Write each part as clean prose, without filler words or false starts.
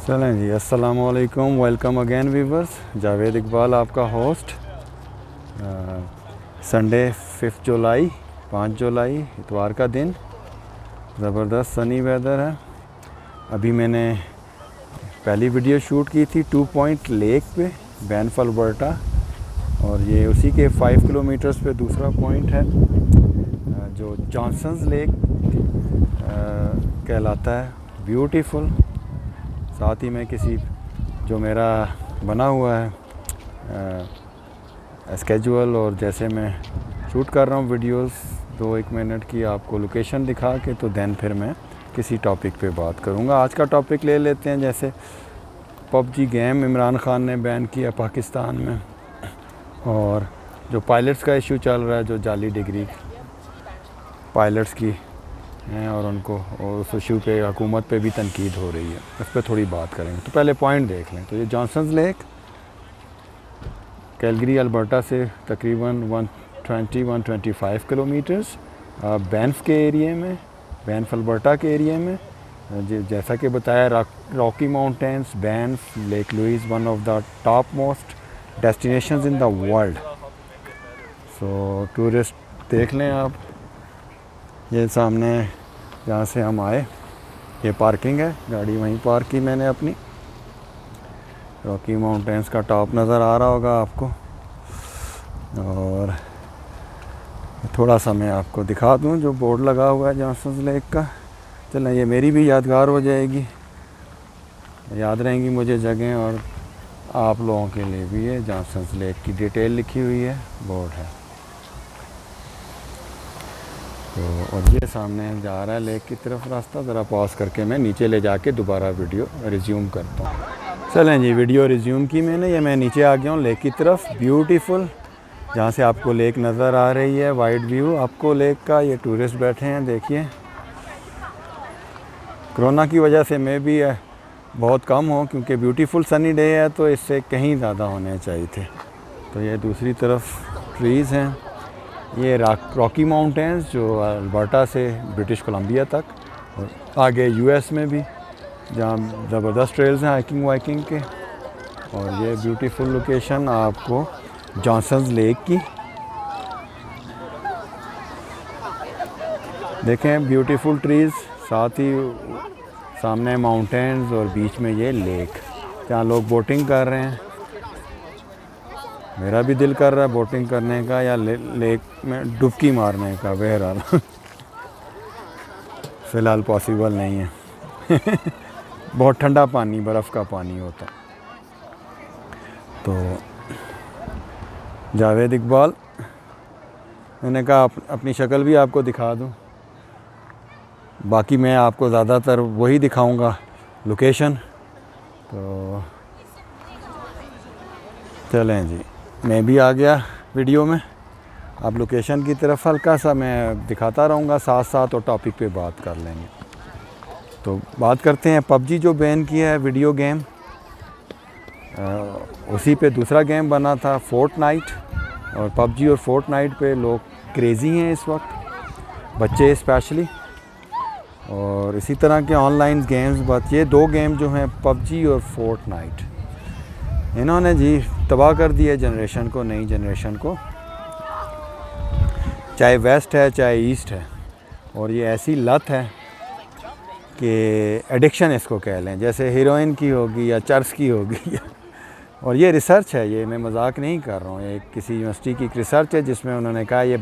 چلیں جی، السلام علیکم، welcome again viewers. Javed Iqbal آپ کا ہوسٹ. سنڈے 5 جولائی 5 جولائی اتوار کا دن، زبردست سنی ویدر ہے. ابھی میں نے پہلی ویڈیو شوٹ کی تھی 2 پوائنٹ لیک پہ، بینف البرٹا، اور یہ اسی کے 5 کلومیٹرز پہ دوسرا پوائنٹ ہے جو جانسنز لیک کہلاتا ہے. بیوٹیفل. ساتھ ہی میں کسی جو میرا بنا ہوا ہے اسکیجول، اور جیسے میں شوٹ کر رہا ہوں ویڈیوز 2-1 منٹ کی، آپ کو لوکیشن دکھا کے تو دین پھر میں کسی ٹاپک پہ بات کروں گا. آج کا ٹاپک لے لیتے ہیں، جیسے پب جی گیم عمران خان نے بین کیا پاکستان میں، اور جو پائلٹس کا ایشو چل رہا ہے، جو جعلی ڈگری پائلٹس کی ہیں، اور ان کو اور اس ایشو پہ حکومت پہ بھی تنقید ہو رہی ہے، اس پہ تھوڑی بات کریں گے. تو پہلے پوائنٹ دیکھ لیں. تو یہ جانسنز لیک کیلگری البرٹا سے تقریباً 120-125 کلومیٹرز بینف کے ایریے میں، بینف البرٹا کے ایریے میں. جیسا کہ بتایا، Rocky Mountains, Banff, Lake Louise, one of the top most destinations in the world. So tourist دیکھ لیں آپ. یہ سامنے جہاں سے ہم آئے یہ پارکنگ ہے، گاڑی وہیں پارک کی میں نے اپنی. راکی ماؤنٹینس کا ٹاپ نظر آ رہا ہوگا آپ کو، اور تھوڑا سا میں آپ کو دکھا دوں جو بورڈ لگا ہوا ہے جانسنز لیک کا. چلیں، یہ میری بھی یادگار ہو جائے گی، یاد رہیں گی مجھے جگہیں، اور آپ لوگوں کے لیے بھی. یہ جانسنز لیک کی ڈیٹیل لکھی ہوئی ہے، بورڈ ہے. تو اور یہ سامنے جا رہا ہے لیک کی طرف راستہ. ذرا پاس کر کے میں نیچے لے جا کے دوبارہ ویڈیو ریزیوم کرتا ہوں. چلیں جی، ویڈیو ریزیوم کی میں نے. یہ میں نیچے آ گیا ہوں لیک کی طرف. بیوٹیفل، جہاں سے آپ کو لیک نظر آ رہی ہے، وائڈ ویو آپ کو لیک کا. یہ ٹورسٹ بیٹھے ہیں، دیکھیے. کرونا کی وجہ سے میں بھی بہت کم ہوں، کیونکہ بیوٹیفل سنی ڈے ہے تو اس سے کہیں زیادہ ہونے چاہیے تھے. تو یہ دوسری طرف ٹریز ہیں. یہ راکی ماؤنٹینز جو البرٹا سے برٹش کولمبیا تک، اور آگے یو ایس میں بھی، جہاں زبردست ٹریلز ہیں ہائکنگ وائکنگ کے. اور یہ بیوٹیفل لوکیشن آپ کو جانسنز لیک کی. دیکھیں بیوٹیفل ٹریز، ساتھ ہی سامنے ماؤنٹینز، اور بیچ میں یہ لیک جہاں لوگ بوٹنگ کر رہے ہیں. میرا بھی دل کر رہا ہے بوٹنگ کرنے کا یا لیک میں ڈبکی مارنے کا. بہرحال فی الحال پاسیبل نہیں ہے. بہت ٹھنڈا پانی، برف کا پانی ہوتا. تو جاوید اقبال، میں نے کہا اپنی شکل بھی آپ کو دکھا دوں. باقی میں آپ کو زیادہ تر وہی دکھاؤں گا، لوکیشن. تو چلیں جی، میں بھی آ گیا ویڈیو میں. اب لوکیشن کی طرف ہلکا سا میں دکھاتا رہوں گا ساتھ ساتھ، اور ٹاپک پہ بات کر لیں گے. تو بات کرتے ہیں پب جی جو بین کیا ہے ویڈیو گیم. اسی پہ دوسرا گیم بنا تھا فورٹ نائٹ، اور پب جی اور فورٹ نائٹ پہ لوگ کریزی ہیں اس وقت، بچے اسپیشلی. اور اسی طرح کے آن لائن گیمز. بات یہ 2 گیم جو ہیں پب جی اور فورٹ نائٹ، انہوں نے جی تباہ کر دیا جنریشن کو، نئی جنریشن کو، چاہے ویسٹ ہے چاہے ایسٹ ہے. اور یہ ایسی لت ہے کہ ایڈکشن اس کو کہہ لیں، جیسے ہیروئن کی ہوگی یا چرس کی ہوگی. اور یہ ریسرچ ہے، یہ میں مذاق نہیں کر رہا ہوں. یہ کسی یونیورسٹی کی ریسرچ ہے جس میں انہوں نے کہا یہ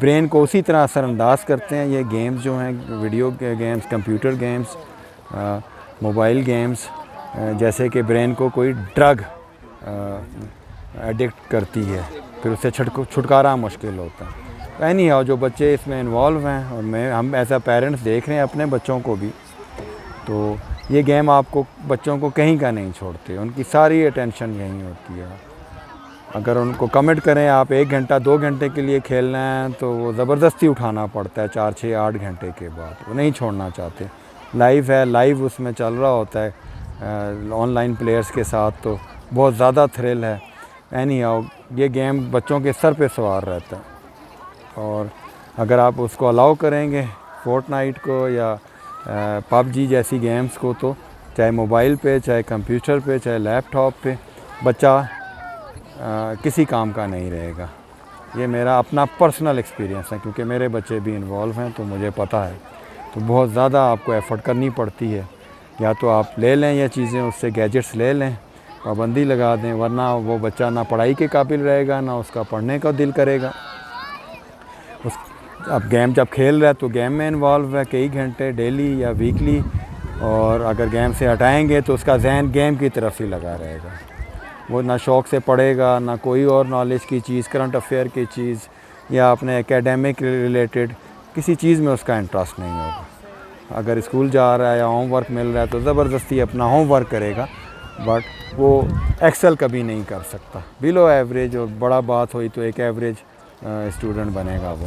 برین کو اسی طرح اثر انداز کرتے ہیں یہ گیمز جو ہیں، video games, computer games, mobile games, جیسے کہ برین کو کوئی ڈرگ ایڈکٹ کرتی ہے، پھر اس سے چھٹکارا مشکل ہوتا ہے. اینی ہاؤ جو بچے اس میں انوالو ہیں، اور ہم ایز اے پیرنٹس دیکھ رہے ہیں اپنے بچوں کو بھی، تو یہ گیم آپ کو بچوں کو کہیں کا نہیں چھوڑتے. ان کی ساری اٹینشن یہیں ہوتی ہے. اگر ان کو کمٹ کریں آپ 1 گھنٹہ 2 گھنٹے کے لیے کھیلنا ہے، تو وہ زبردستی اٹھانا پڑتا ہے 4-6-8 گھنٹے کے بعد. وہ نہیں چھوڑنا چاہتے. لائیو ہے، لائیو اس میں چل رہا ہوتا ہے آن لائن پلیئرز کے ساتھ، تو بہت زیادہ تھرل ہے. اینی ہاؤ یہ گیم بچوں کے سر پہ سوار رہتا ہے. اور اگر آپ اس کو الاؤ کریں گے فورٹ نائٹ کو یا پب جی جیسی گیمز کو، تو چاہے موبائل پہ، چاہے کمپیوٹر پہ، چاہے لیپ ٹاپ پہ، بچہ کسی کام کا نہیں رہے گا۔ یہ میرا اپنا پرسنل ایکسپیرینس ہے، کیونکہ میرے بچے بھی انوالو ہیں تو مجھے پتہ ہے۔ تو بہت زیادہ آپ کو ایفرٹ کرنی پڑتی ہے، یا تو آپ لے لیں یہ چیزیں، اس سے گیجٹس لے لیں، پابندی لگا دیں، ورنہ وہ بچہ نہ پڑھائی کے قابل رہے گا، نہ اس کا پڑھنے کا دل کرے گا۔ اب گیم جب کھیل رہا ہے تو گیم میں انوالو ہے کئی گھنٹے ڈیلی یا ویکلی، اور اگر گیم سے ہٹائیں گے تو اس کا ذہن گیم کی طرف ہی لگا رہے گا، وہ نہ شوق سے پڑھے گا، نہ کوئی اور نالج کی چیز، کرنٹ افیئر کی چیز یا اپنے اکیڈیمک ریلیٹڈ کسی چیز میں اس کا انٹرسٹ نہیں ہوگا۔ اگر اسکول جا رہا ہے یا ہوم ورک مل رہا ہے تو زبردستی اپنا ہوم ورک کرے گا، بٹ وہ ایکسل کبھی نہیں کر سکتا، بلو ایوریج، اور بڑا بات ہوئی تو ایک ایوریج اسٹوڈنٹ بنے گا وہ،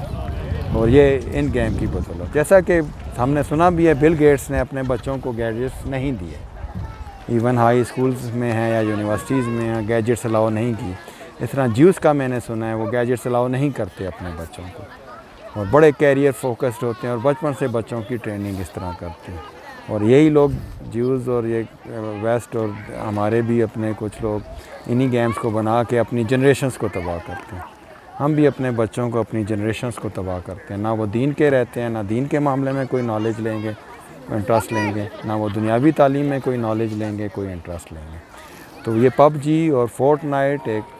اور یہ ان گیم کی بدولت۔ جیسا کہ ہم نے سنا بھی ہے، بل گیٹس نے اپنے بچوں کو گیجٹس نہیں دیے، ایون ہائی اسکولز میں ہیں یا یونیورسٹیز میں ہیں، گیجٹس الاؤ نہیں کی۔ اس طرح جیوس کا میں نے سنا ہے، وہ گیجٹس الاؤ نہیں کرتے اپنے بچوں کو، اور بڑے کیریئر فوکسڈ ہوتے ہیں، اور بچپن سے بچوں کی ٹریننگ اس طرح کرتے ہیں۔ اور یہی لوگ جیوز اور یہ ویسٹ اور ہمارے بھی اپنے کچھ لوگ انہی گیمز کو بنا کے اپنی جنریشنز کو تباہ کرتے ہیں۔ ہم بھی اپنے بچوں کو، اپنی جنریشنز کو تباہ کرتے ہیں، نہ وہ دین کے رہتے ہیں، نہ دین کے معاملے میں کوئی نالج لیں گے، انٹرسٹ لیں گے، نہ وہ دنیاوی تعلیم میں کوئی نالج لیں گے، کوئی انٹرسٹ لیں گے۔ تو یہ پب جی اور فورٹ نائٹ ایک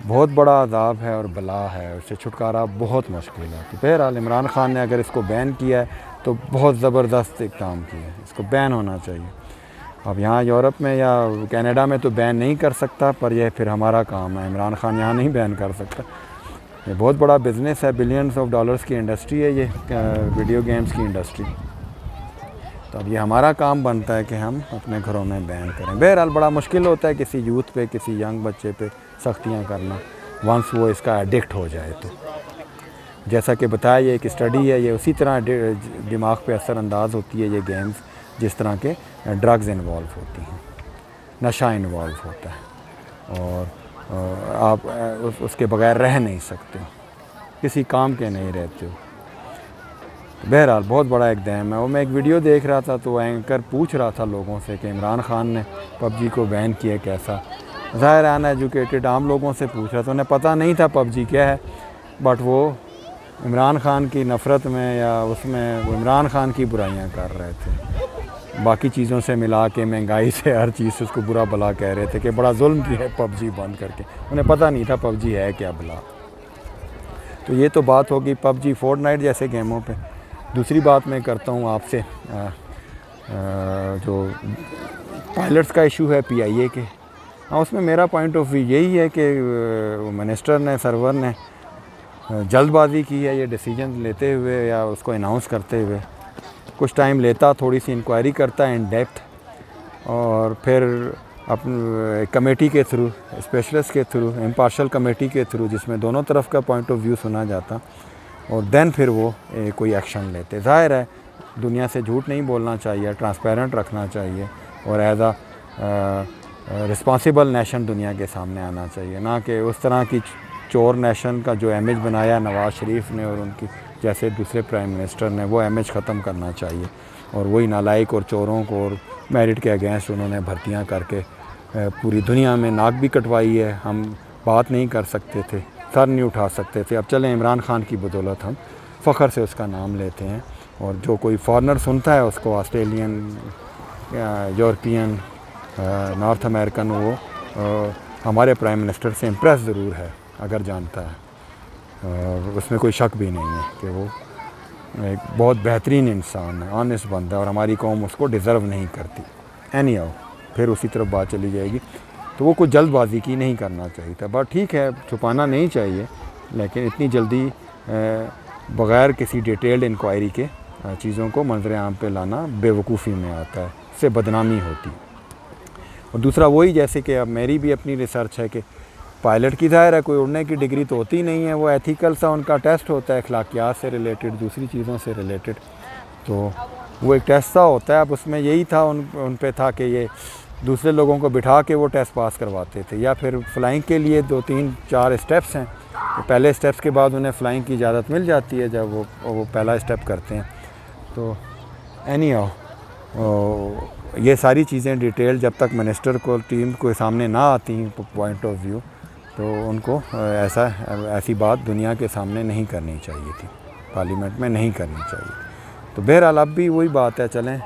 بہت بڑا عذاب ہے اور بلا ہے، اس سے چھٹکارا بہت مشکل ہے۔ تو بہرحال عمران خان نے اگر اس کو بین کیا ہے تو بہت زبردست اقدام کیا ہے، اس کو بین ہونا چاہیے۔ اب یہاں یورپ میں یا کینیڈا میں تو بین نہیں کر سکتا، پر یہ پھر ہمارا کام ہے، عمران خان یہاں نہیں بین کر سکتا۔ یہ بہت بڑا بزنس ہے، بلینز آف ڈالرز کی انڈسٹری ہے یہ ویڈیو گیمز کی انڈسٹری۔ تو اب یہ ہمارا کام بنتا ہے کہ ہم اپنے گھروں میں بین کریں۔ بہرحال بڑا مشکل ہوتا ہے کسی یوتھ پہ، کسی ینگ بچے پہ سختیاں کرنا، ونس وہ اس کا ایڈکٹ ہو جائے تو۔ جیسا کہ بتایا، یہ ایک اسٹڈی ہے، یہ اسی طرح دماغ پہ اثر انداز ہوتی ہے یہ گیمز جس طرح کے ڈرگز انوالو ہوتی ہیں، نشہ انوالو ہوتا ہے، اور آپ اس کے بغیر رہ نہیں سکتے، کسی کام کے نہیں رہتے ہو۔ بہرحال بہت بڑا اقدام ہے۔ اور میں ایک ویڈیو دیکھ رہا تھا تو اینکر پوچھ رہا تھا لوگوں سے کہ عمران خان نے پب جی کو بین کیا کیسا؟ ظاہر ان ایجوکیٹڈ عام لوگوں سے پوچھ رہا تھا، انہیں پتہ نہیں تھا پب جی کیا ہے، بٹ وہ عمران خان کی نفرت میں یا اس میں وہ عمران خان کی برائیاں کر رہے تھے، باقی چیزوں سے ملا کے، مہنگائی سے، ہر چیز سے اس کو برا بلا کہہ رہے تھے کہ بڑا ظلم کیا ہے پب جی بند کر کے، انہیں پتہ نہیں تھا پب جی ہے کیا بلا۔ تو یہ تو بات ہوگی پب جی فورٹ نائٹ جیسے گیموں پہ۔ دوسری بات میں کرتا ہوں آپ سے، جو پائلٹس کا ایشو ہے پی آئی اے کے، اس میں میرا پوائنٹ آف ویو یہی ہے کہ منسٹر نے، سرور نے جلد بازی کی ہے یہ ڈیسیجن لیتے ہوئے یا اس کو اناؤنس کرتے ہوئے۔ کچھ ٹائم لیتا، تھوڑی سی انکوائری کرتا ان ڈیپتھ، اور پھر اپنے کمیٹی کے تھرو، اسپیشلسٹ کے تھرو، امپارشل کمیٹی کے تھرو، جس میں دونوں طرف کا پوائنٹ آف ویو سنا جاتا، اور دین پھر وہ کوئی ایکشن لیتے۔ ظاہر ہے دنیا سے جھوٹ نہیں بولنا چاہیے، ٹرانسپیرنٹ رکھنا چاہیے، اور ایز رسپانسیبل نیشن دنیا کے سامنے آنا چاہیے، نہ کہ اس طرح کی چور نیشن کا جو امیج بنایا نواز شریف نے اور ان کی جیسے دوسرے پرائم منسٹر نے، وہ امیج ختم کرنا چاہیے، اور وہی نالائق اور چوروں کو اور میرٹ کے اگینسٹ انہوں نے بھرتیاں کر کے پوری دنیا میں ناک بھی کٹوائی ہے۔ ہم بات نہیں کر سکتے تھے، سر نہیں اٹھا سکتے تھے، اب چلیں عمران خان کی بدولت ہم فخر سے اس کا نام لیتے ہیں، اور جو کوئی فارنر سنتا ہے اس کو، آسٹریلین، یورپین، نارتھ امریکن، وہ ہمارے پرائم منسٹر سے امپریس ضرور ہے اگر جانتا ہے، اس میں کوئی شک بھی نہیں ہے کہ وہ ایک بہت بہترین انسان ہے، آنیسٹ بندہ ہے، اور ہماری قوم اس کو ڈیزرو نہیں کرتی۔ اینی ہاؤ پھر اسی طرف بات چلی جائے گی، تو وہ کوئی جلد بازی کی نہیں کرنا چاہیے تھا، بٹ ٹھیک ہے چھپانا نہیں چاہیے، لیکن اتنی جلدی بغیر کسی ڈیٹیلڈ انکوائری کے چیزوں کو منظر عام پہ لانا بے وقوفی میں آتا ہے، اس سے بدنامی ہوتی ہے۔ اور دوسرا وہی، جیسے کہ اب میری بھی اپنی ریسرچ ہے کہ پائلٹ کی ظاہر ہے کوئی اڑنے کی ڈگری تو ہوتی نہیں ہے، وہ ایتھیکل سا ان کا ٹیسٹ ہوتا ہے، اخلاقیات سے ریلیٹڈ، دوسری چیزوں سے ریلیٹڈ، تو وہ ایک ٹیسٹ سا ہوتا ہے۔ اب اس میں یہی تھا، ان پہ تھا کہ یہ دوسرے لوگوں کو بٹھا کے وہ ٹیسٹ پاس کرواتے تھے، یا پھر فلائنگ کے لیے 2 3 4 اسٹیپس ہیں، پہلے اسٹیپس کے بعد انہیں فلائنگ کی اجازت مل جاتی ہے جب وہ پہلا اسٹیپ کرتے ہیں۔ تو اینی ہاؤ یہ ساری چیزیں ڈیٹیل جب تک منسٹر کو ٹیم کے سامنے نہ آتی ہیں پوائنٹ آف ویو، تو ان کو ایسی بات دنیا کے سامنے نہیں کرنی چاہیے تھی، پارلیمنٹ میں نہیں کرنی چاہیے۔ تو بہرحال اب بھی وہی بات ہے، چلیں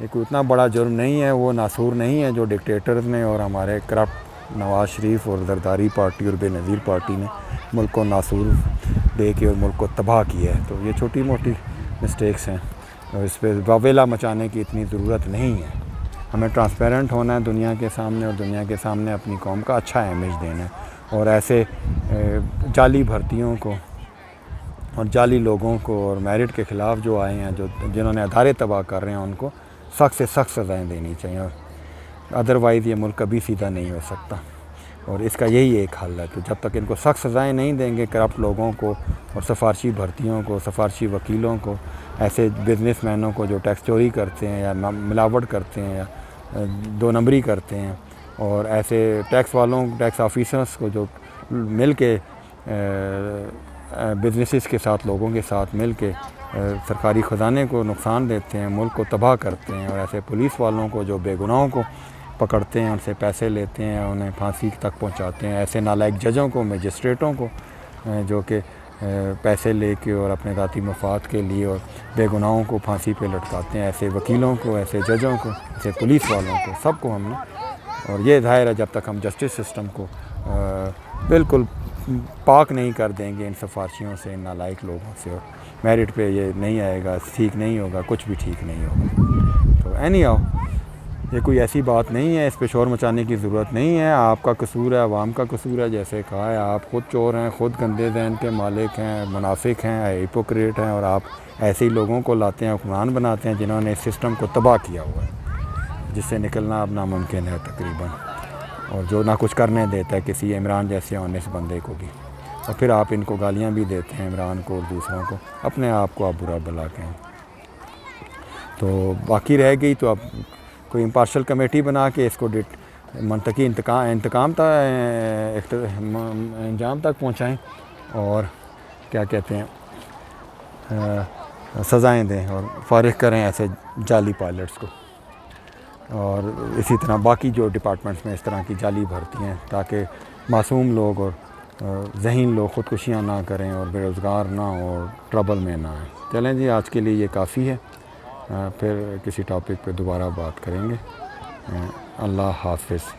یہ کوئی اتنا بڑا جرم نہیں ہے، وہ ناصور نہیں ہے جو ڈکٹیٹرز نے اور ہمارے کرپٹ نواز شریف اور زرداری پارٹی اور بے نظیر پارٹی نے ملک کو ناصور دے کے اور ملک کو تباہ کیا ہے۔ تو یہ چھوٹی موٹی مسٹیکس ہیں اور اس پہ واویلا مچانے کی اتنی ضرورت نہیں ہے۔ ہمیں ٹرانسپیرنٹ ہونا ہے دنیا کے سامنے، اور دنیا کے سامنے اپنی قوم کا اچھا امیج دینا ہے، اور ایسے جعلی بھرتیوں کو اور جعلی لوگوں کو اور میرٹ کے خلاف جو آئے ہیں، جنہوں نے ادارے تباہ کر رہے ہیں، ان کو سخت سے سخت سزائیں دینی چاہیے، ادروائز یہ ملک کبھی سیدھا نہیں ہو سکتا، اور اس کا یہی ایک حل ہے۔ تو جب تک ان کو سخت سزائیں نہیں دیں گے کرپٹ لوگوں کو اور سفارشی بھرتیوں کو، سفارشی وکیلوں کو، ایسے بزنس مینوں کو جو ٹیکس چوری کرتے ہیں یا ملاوٹ کرتے ہیں یا دو نمبری کرتے ہیں، اور ایسے ٹیکس آفیسرس کو جو مل کے بزنسز کے ساتھ، لوگوں کے ساتھ مل کے سرکاری خزانے کو نقصان دیتے ہیں، ملک کو تباہ کرتے ہیں، اور ایسے پولیس والوں کو جو بے گناہوں کو پکڑتے ہیں، ان سے پیسے لیتے ہیں، انہیں پھانسی تک پہنچاتے ہیں، ایسے نالائق ججوں کو، مجسٹریٹوں کو جو کہ پیسے لے کے اور اپنے ذاتی مفاد کے لیے اور بے گناہوں کو پھانسی پہ لٹکاتے ہیں، ایسے وکیلوں کو، ایسے ججوں کو، ایسے پولیس والوں کو، سب کو ہم نے، اور یہ ظاہر ہے جب تک ہم جسٹس سسٹم کو بالکل پاک نہیں کر دیں گے ان سفارشیوں سے، ان نالائق لوگوں سے، اور میرٹ پہ یہ نہیں آئے گا، ٹھیک نہیں ہوگا، کچھ بھی ٹھیک نہیں ہوگا۔ تو اینی ہاؤ، یہ کوئی ایسی بات نہیں ہے، اس پہ شور مچانے کی ضرورت نہیں ہے، آپ کا قصور ہے، عوام کا قصور ہے، جیسے کہا ہے، آپ خود چور ہیں، خود گندے ذہن کے مالک ہیں، منافق ہیں، ہپوکریٹ ہیں، اور آپ ایسے ہی لوگوں کو لاتے ہیں، حکمران بناتے ہیں جنہوں نے اس سسٹم کو تباہ کیا ہوا ہے، جس سے نکلنا اب ناممکن ہے تقریباً، اور جو نہ کچھ کرنے دیتا ہے کسی عمران جیسے آنےسٹ بندے کو بھی، اور پھر آپ ان کو گالیاں بھی دیتے ہیں، عمران کو اور دوسروں کو، اپنے آپ کو آپ برا بلا کے ہیں۔ تو باقی رہ گئی تو اب کوئی امپارشل کمیٹی بنا کے اس کو منطقی انتقام انجام تک پہنچائیں، اور کیا کہتے ہیں سزائیں دیں اور فارغ کریں ایسے جعلی پائلٹس کو، اور اسی طرح باقی جو ڈپارٹمنٹس میں اس طرح کی جعلی بھرتی ہیں، تاکہ معصوم لوگ اور ذہین لوگ خودکشیاں نہ کریں اور بے روزگار نہ ہوں اور ٹربل میں نہ آئیں۔ چلیں جی، آج کے لیے یہ کافی ہے، پھر کسی ٹاپک پہ دوبارہ بات کریں گے۔ اللہ حافظ۔